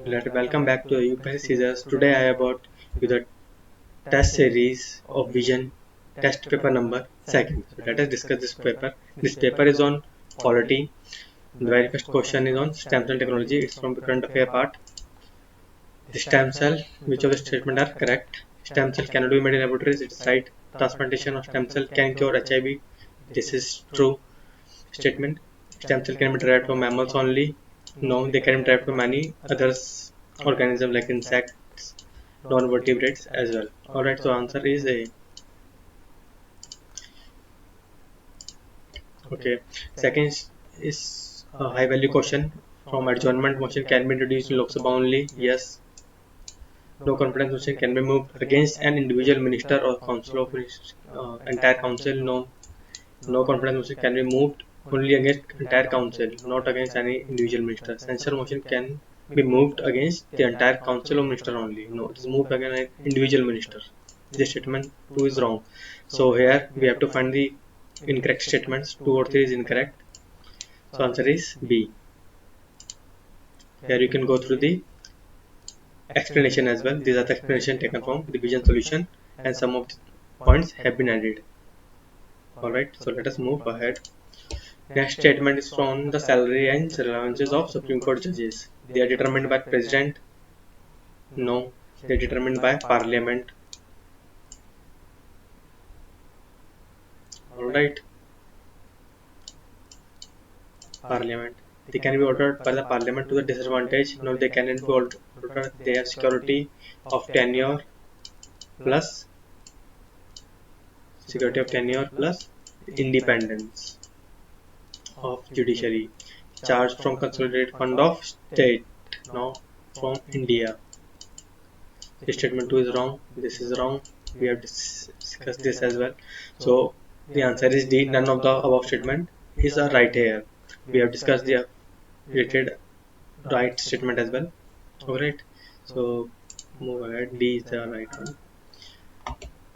Welcome back to the UPSC Scissors. Today I about you the test series of Vision test paper number 2nd. So let us discuss this paper. This paper is on polity. The very first question is on stem cell technology. It's from the current affair part. The stem cell, which of the statement are correct? Stem cell cannot be made in laboratories. It's right. Transplantation of stem cell can cure HIV. This is true statement. Stem cell can be derived from mammals only. No, they can be derived from many others organisms like insects, non-vertebrates as well. Alright, so answer is A. Okay, second is a high value question. From adjournment motion can be introduced in Lok Sabha only. Yes. No confidence motion can be moved against an individual minister or council of entire council. No. No confidence motion can be moved only against entire council, not against any individual minister. Censure motion can be moved against the entire council or minister only. No, it is moved against an individual minister. This statement 2 is wrong. So here we have to find the incorrect statements. 2 or 3 is incorrect. So answer is B. Here you can go through the explanation as well. These are the explanation taken from the Vision solution and some of the points have been added. Alright, so let us move ahead. Next statement is from the salary and allowances of Supreme Court judges. They are determined by President. No, they are determined by Parliament. Alright. Parliament. They can be ordered by the Parliament to the disadvantage. No, they cannot be ordered. They have security of tenure plus independence of judiciary, charged from consolidated fund of state, not from India. This statement 2 is wrong. This is wrong. We have discussed this as well. So the answer is D. None of the above statement is a right here. We have discussed the related right statement as well. Alright. So move ahead. D is the right one.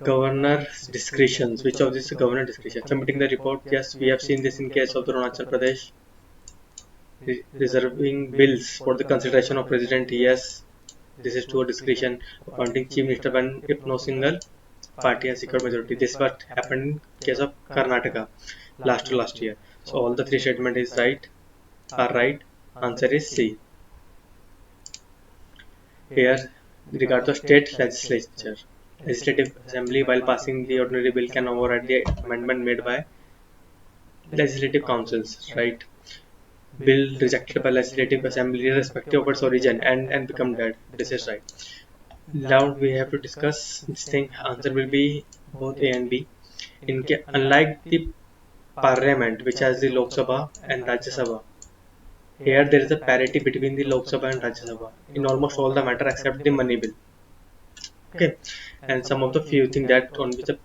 Governor's discretions. Which of this is governor discretion? Submitting the report. Yes, we have seen this in case of the Arunachal Pradesh. Reserving bills for the consideration of president. Yes, this is to a discretion. Appointing chief minister when if no single party has secured majority. This what happened in case of Karnataka last year. So all the 3 statements is right. Are right. Answer is C. Here, regard the state legislature. Legislative Assembly, while passing the ordinary bill, can override the amendment made by legislative councils, right? Bill rejected by legislative assembly irrespective of its origin and become dead. This is right. Now we have to discuss this thing. Answer will be both A and B. Unlike the Parliament, which has the Lok Sabha and Rajya Sabha, here there is a parity between the Lok Sabha and Rajya Sabha in almost all the matter except the money bill. Okay, and some of the few things that on which the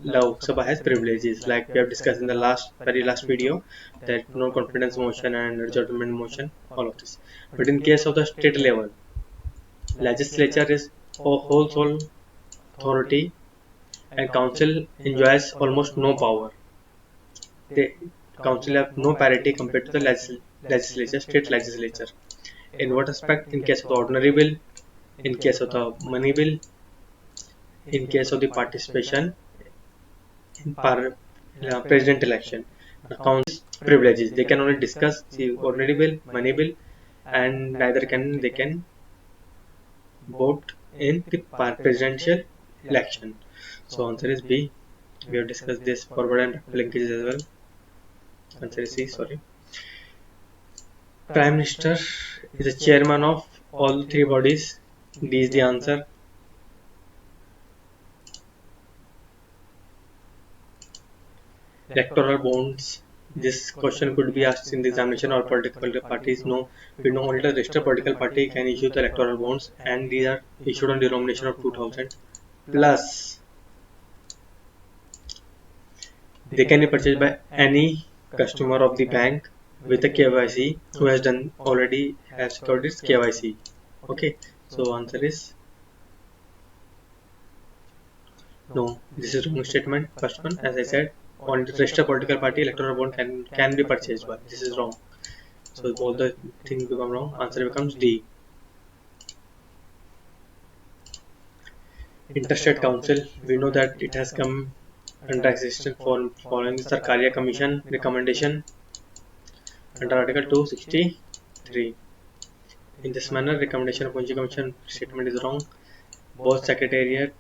Lok Sabha has privileges, like we have discussed in the very last video, that no confidence motion and adjournment motion, all of this. But in case of the state level, legislature is a whole sole authority and council enjoys almost no power. The council have no parity compared to the legislature, state legislature. In what aspect? In case of the ordinary bill, in case of the money bill, in case of the participation in president election. The council privileges. They can only discuss the ordinary bill, money bill, and neither can they can vote in the presidential election. So answer is B. We have discussed this forward and linkages as well. Answer is C. Sorry. Prime Minister is the chairman of all 3 bodies. D is the answer. Electoral bonds. This question could be asked in the examination or political parties. No, we know only the registered political party can issue the electoral bonds, and these are issued on denomination of 2000 plus. They can be purchased by any customer of the bank with a KYC who has done already has secured its KYC. Okay, so answer is no. This is wrong statement. First one, as I said, on the registered political party, electoral bond can be purchased by. This is wrong. So all the things become wrong. Answer becomes D. Interstate Council, we know that it has come under existence for following the Sarkaria Commission recommendation under Article 263. In this manner, recommendation of Punji Commission statement is wrong. Both Secretariat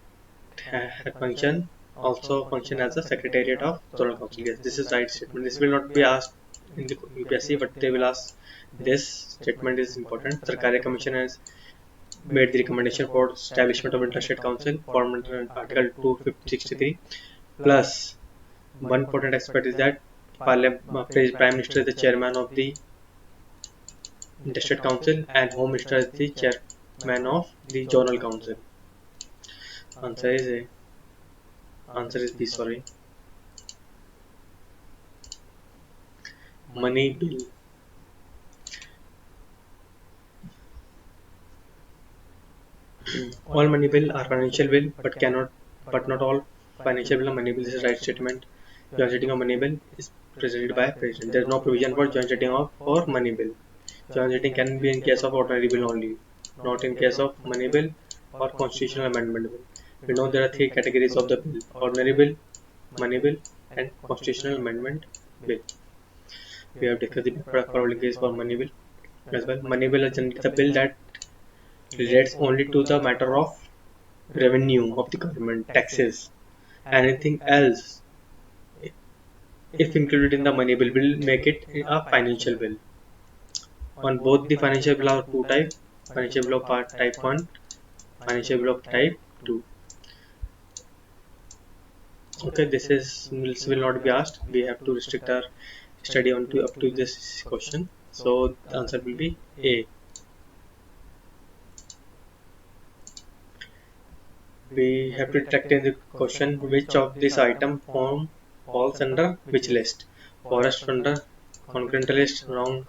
function also function as a Secretariat of Zonal Council. Yes, this is right statement. This will not be asked in the UPSC, but they will ask. This statement is important. Sarkaria Commission has made the recommendation for establishment of Interstate Council formed under Article 263. Plus, one important aspect is that Prime Minister is the chairman of the Interstate Council and Home Minister is the chairman of the Zonal Council. Answer is A. Answer is B, sorry. Money bill. All money bill are financial bill, but not all financial bill are money bill. This is right statement. Joint setting of money bill is presented by President. There is no provision for joint setting of for money bill. Joint setting can be in case of ordinary bill only, not in case of money bill or constitutional amendment bill. We know there are three categories of the bill: ordinary bill, money bill, and constitutional amendment bill. We have discussed the backward case for money bill as well. Money bill is the bill that relates only to the matter of revenue of the government, taxes. Anything else, if included in the money bill, will make it a financial bill. On both the financial bill are two types: financial bill of type 1, financial bill of type 2. Okay, this will not be asked. We have to restrict our study on to up to this question. So the answer will be A. We have to detect in the question which of this item falls under which list. Forest under concurrent list, wrong.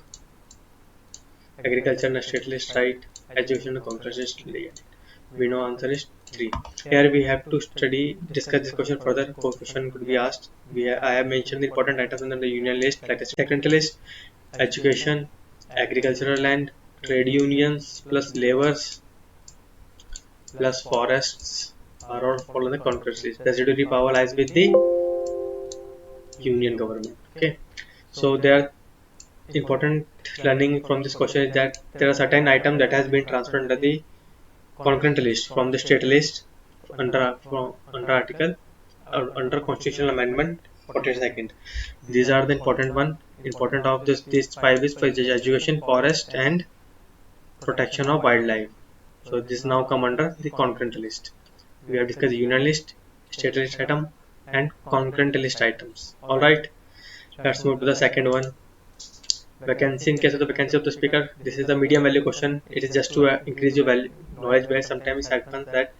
Agriculture and state list, right. Education and concurrent list, right. We know answer is 3. Here we have to discuss this question further. Question could be asked. I have mentioned the important items under the union list, like the second list, education, agricultural land, trade unions plus laborers plus forests are all fall on the concurrent list. The statutory power lies with the union government. Okay, so there are important learning from this question is that there are certain items that has been transferred under the concurrent list from the state list under article under constitutional amendment 42nd. These are the important one. Important of these 5 is education, forest, and protection of wildlife. So this now come under the concurrent list. We have discussed the union list, state list item, and concurrent list items. Alright, let's move to the second one. Vacancy. In case of the vacancy of the speaker, this is the medium value question. It is just to increase your knowledge base. Sometimes it happens that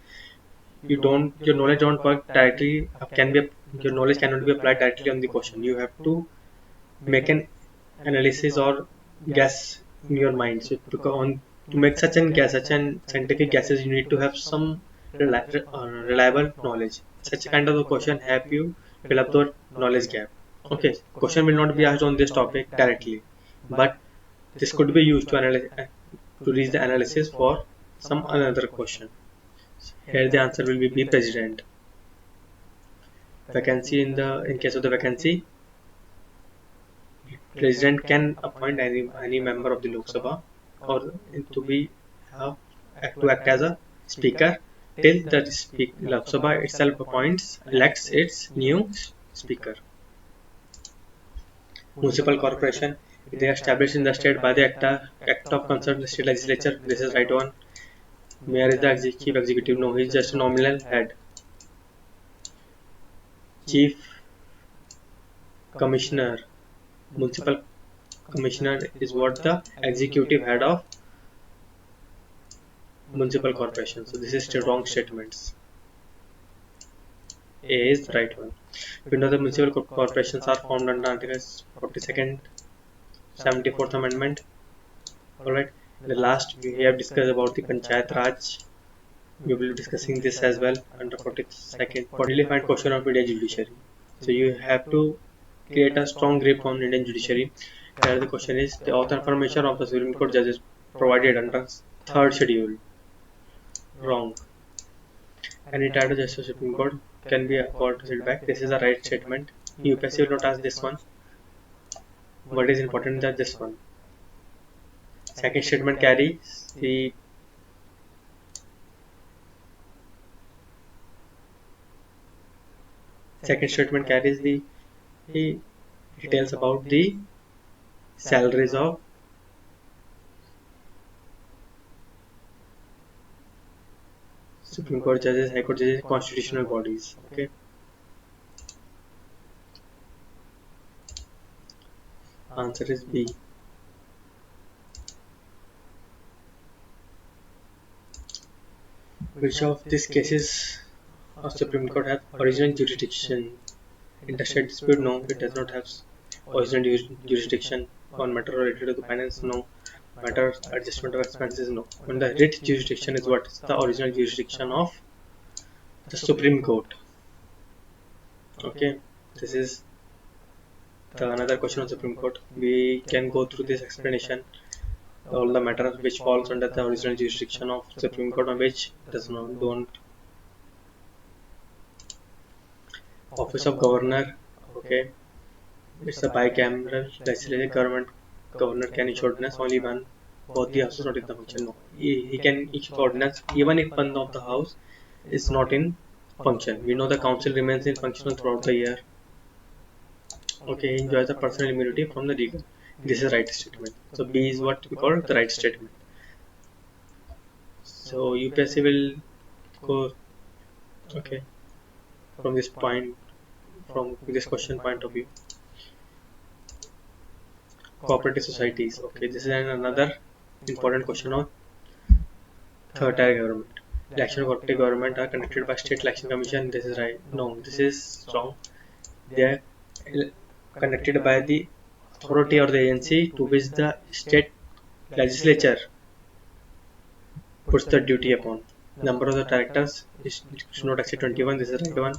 your knowledge don't work directly. Your knowledge cannot be applied directly on the question. You have to make an analysis or guess in your mind. So to make such an scientific guesses, you need to have some reliable knowledge. Such a kind of a question help you fill up the knowledge gap. Okay, question will not be asked on this topic directly, but this could be used to reach the analysis for some another question. Here the answer will be President. Vacancy. In case of the vacancy, President can appoint any member of the Lok Sabha or to act as a speaker till the Lok Sabha itself elects its new speaker. Municipal corporation, they are established in the state by the act of concerned state legislature. This is right one. Mayor is the chief executive. No, he is just a nominal head. Chief commissioner, municipal commissioner is what the executive head of municipal corporation. So this is the wrong statements. A is the right one. We know the municipal corporations are formed under Articles 42nd, 74th Amendment. Alright. The last we have discussed about the Panchayat Raj. We will be discussing this as well under 42nd. Really find question of Indian judiciary. So you have to create a strong grip on Indian judiciary. Here the question is the author information of the Supreme Court judges provided under 3rd schedule. Wrong. Any title just to Supreme Court can be called setback. This is the right statement. UPSC will not ask this one. What is important that this one. Second statement carries the details about the salaries of Supreme Court judges, High Court judges, constitutional bodies. Okay. Answer is B. Which of these cases of Supreme Court have original jurisdiction? Interstate dispute? No, it does not have original jurisdiction. On matter related to finance? No. Matter adjustment of expenses? No. On the writ jurisdiction is what is the original jurisdiction of the Supreme Court. Okay, this is the another question of Supreme Court. We can go through this explanation. All the matters which falls under the original jurisdiction of Supreme Court and which does not don't. Office of Governor. Okay, it's a bicameral legislative government. Governor can issue ordinance only when both the houses not in the function. No, he can issue ordinance even if one of the house is not in function. We know the council remains in functional throughout the year. Okay, he enjoys the personal immunity from the legal. This is right statement. So B is what we call the right statement. So UPSC will go okay from this point, from this question point of view. Cooperative societies. Okay, this is another important question of third tier government. Election of cooperative government are conducted by State Election Commission. This is right. No, this is wrong. They are conducted by the authority or the agency to which the state legislature puts the duty upon. Number of the directors should not exceed 21. This is the right one.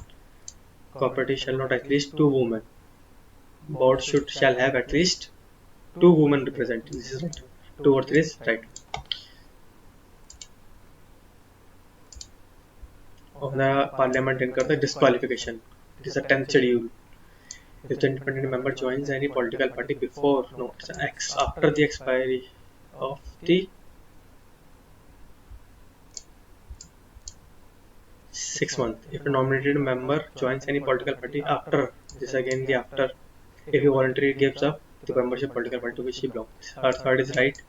Cooperative shall not at least 2 women. Board shall have at least 2 women represented. This is right. 2 or 3 is right. Of the parliament incur the disqualification. It is a 10th schedule. If the independent member joins any political party before, no, it's after the expiry of the 6 months. If a nominated member joins any political party after, this again the after, if he voluntarily gives up the membership political party to which he belongs. Our third is right.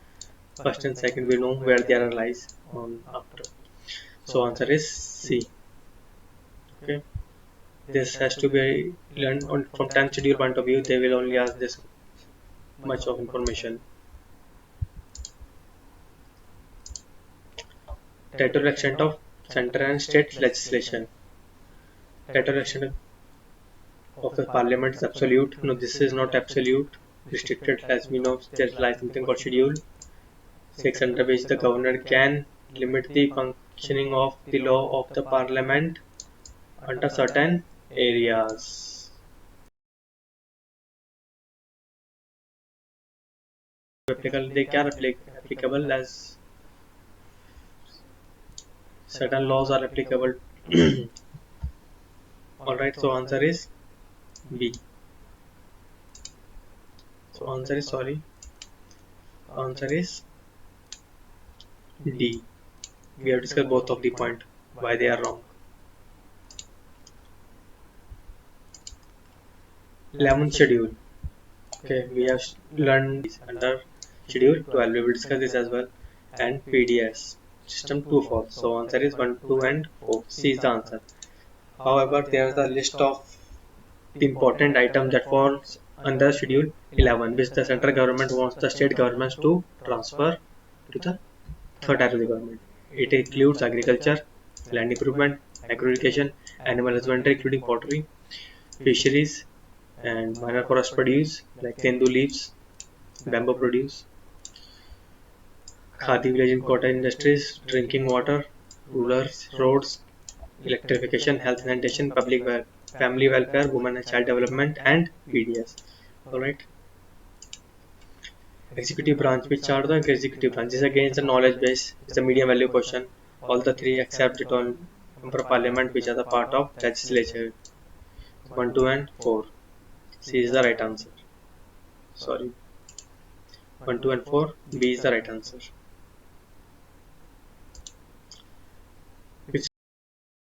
First and second we know where the error lies on after. So answer is C. Okay. This has to be learned from 10th schedule point of view. They will only ask this much of information. Territorial extent of central and state legislation. Territorial extent of the parliament is absolute. No, this is not absolute. Restricted, as we know, there lies something called schedule 6 under which the governor can limit the functioning of the law of the parliament under certain areas. They are applicable as certain laws are applicable. Alright, so answer is B. So answer is D. We have discussed both of the point why they are wrong. 11th schedule. Okay, we have learned under schedule 12. We will discuss this as well. And PDS system 2 falls. So answer is 1, 2 and 4. C is the answer. However, there is a list of the important items that falls under schedule 11, which the central government wants the state governments to transfer to the third tier of the government. It includes agriculture, land improvement, agro education, animal husbandry including pottery, fisheries, and minor forest produce like tendu leaves, bamboo produce, khadi village and cottage industries, drinking water, rulers, roads, electrification, health sanitation, public family welfare, women and child development, and PDS. Alright. Executive branch. Which are the executive branch? This again is a knowledge base. It's a medium value question. All the three except it on member of parliament which are the part of legislature. 1, 2 and 4. C is the right answer. Sorry. 1, 2 and 4. B is the right answer.